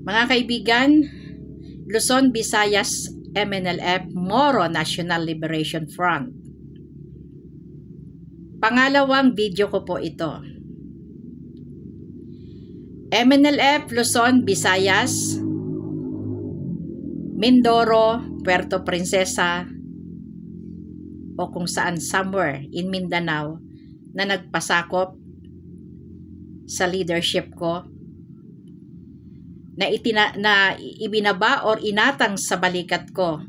Mga kaibigan, Luzon, Visayas, MNLF, Moro National Liberation Front. Pangalawang video ko po ito. MNLF, Luzon, Visayas, Mindoro, Puerto Princesa, o kung saan somewhere in Mindanao na nagpasakop sa leadership ko na ibinaba or inatang sa balikat ko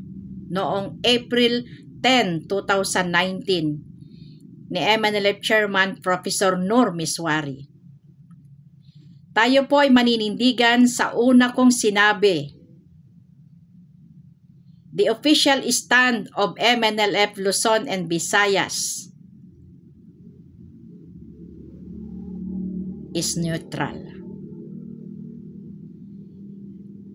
noong April 10, 2019 ni MNLF Chairman Professor Nur Miswari. Tayo po ay maninindigan sa una kong sinabi. The official stand of MNLF Luzon and Visayas is neutral.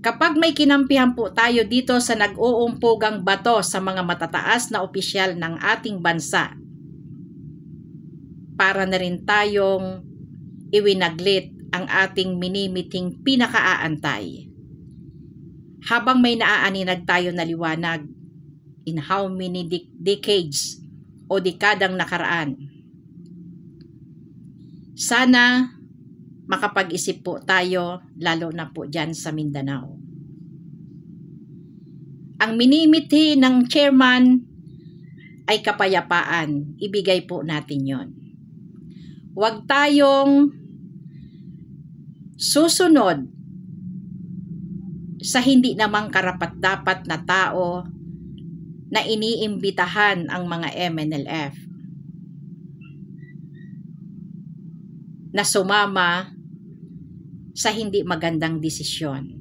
Kapag may kinampihan po tayo dito sa nag-uumpugang bato sa mga matataas na opisyal ng ating bansa, para na rin tayong iwinaglit ang ating minimiting pinakaaantay. Habang may naaaninag tayo na liwanag in how many decades o dekadang nakaraan. Sana makapag-isip po tayo, lalo na po dyan sa Mindanao. Ang minimithi ng chairman ay kapayapaan. Ibigay po natin yon. Huwag tayong susunod sa hindi namang karapat-dapat na tao na iniimbitahan ang mga MNLF na sumama sa hindi magandang desisyon.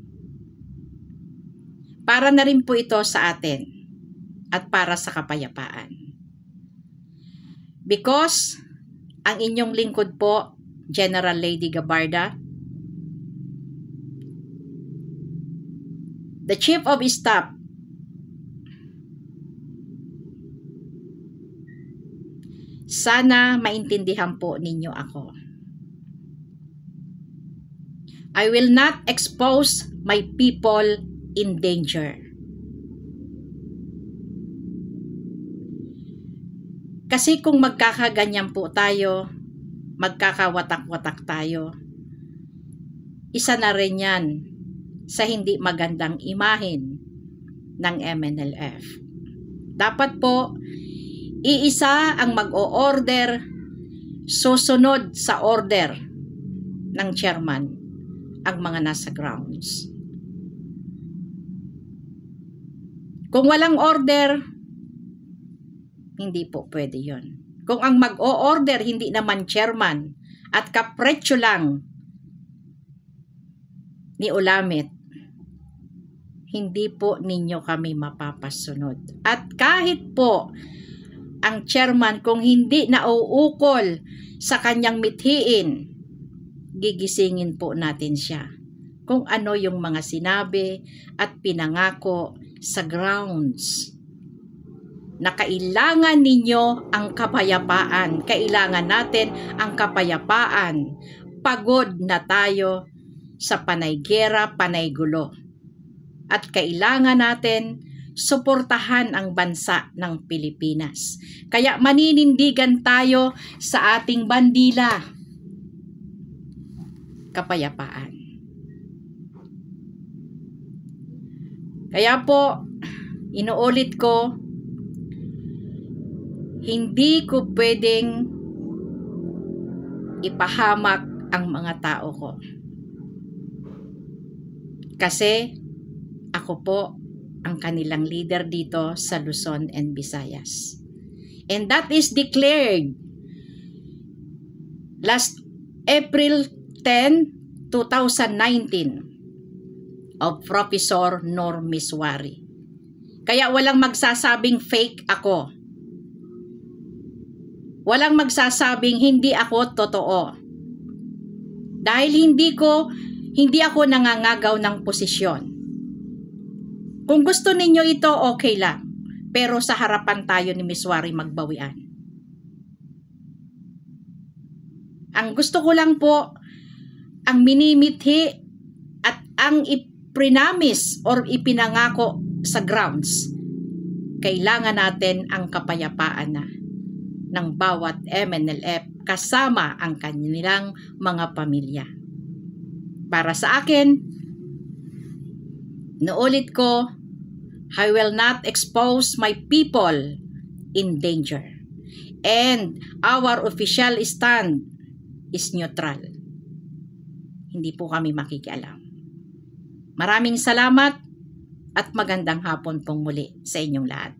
Para na rin po ito sa atin at para sa kapayapaan. Because ang inyong lingkod po, General Lady Gabarda, the Chief of Staff, sana maintindihan po ninyo ako. I will not expose my people in danger. Kasi kung magkakaganyan po tayo, magkakawatak-watak tayo, isa na rin yan sa hindi magandang imahen ng MNLF. Dapat po, iisa ang mag-o-order, susunod sa order ng chairman ang mga nasa grounds. Kung walang order, hindi po pwede yon. Kung ang mag-o-order hindi naman chairman at kapretsyo lang ni Ulamit, hindi po ninyo kami mapapasunod. At kahit po ang chairman kung hindi nauukol sa kanyang mithiin, gigisingin po natin siya kung ano yung mga sinabi at pinangako sa grounds na kailangan ninyo ang kapayapaan. Kailangan natin ang kapayapaan. Pagod na tayo sa panay gera, panay gulo. At kailangan natin suportahan ang bansa ng Pilipinas. Kaya maninindigan tayo sa ating bandila. Kapayapaan. Kaya po, inuulit ko, hindi ko pwedeng ipahamak ang mga tao ko. Kasi ako po ang kanilang leader dito sa Luzon and Visayas. And that is declared last April 10, 2019 of Professor Nur Miswari. Kaya walang magsasabing fake ako. Walang magsasabing hindi ako totoo. Dahil hindi ako nangangagaw ng posisyon. Kung gusto ninyo ito, okay lang. Pero sa harapan tayo ni Miswari magbawian. Ang gusto ko lang po, ang minimithi at ang prinamis or ipinangako sa grounds, kailangan natin ang kapayapaan na ng bawat MNLF kasama ang kanilang mga pamilya. Para sa akin, naulit ko, I will not expose my people in danger. And our official stand is neutral. Hindi po kami makikialam. Maraming salamat at magandang hapon pong muli sa inyong lahat.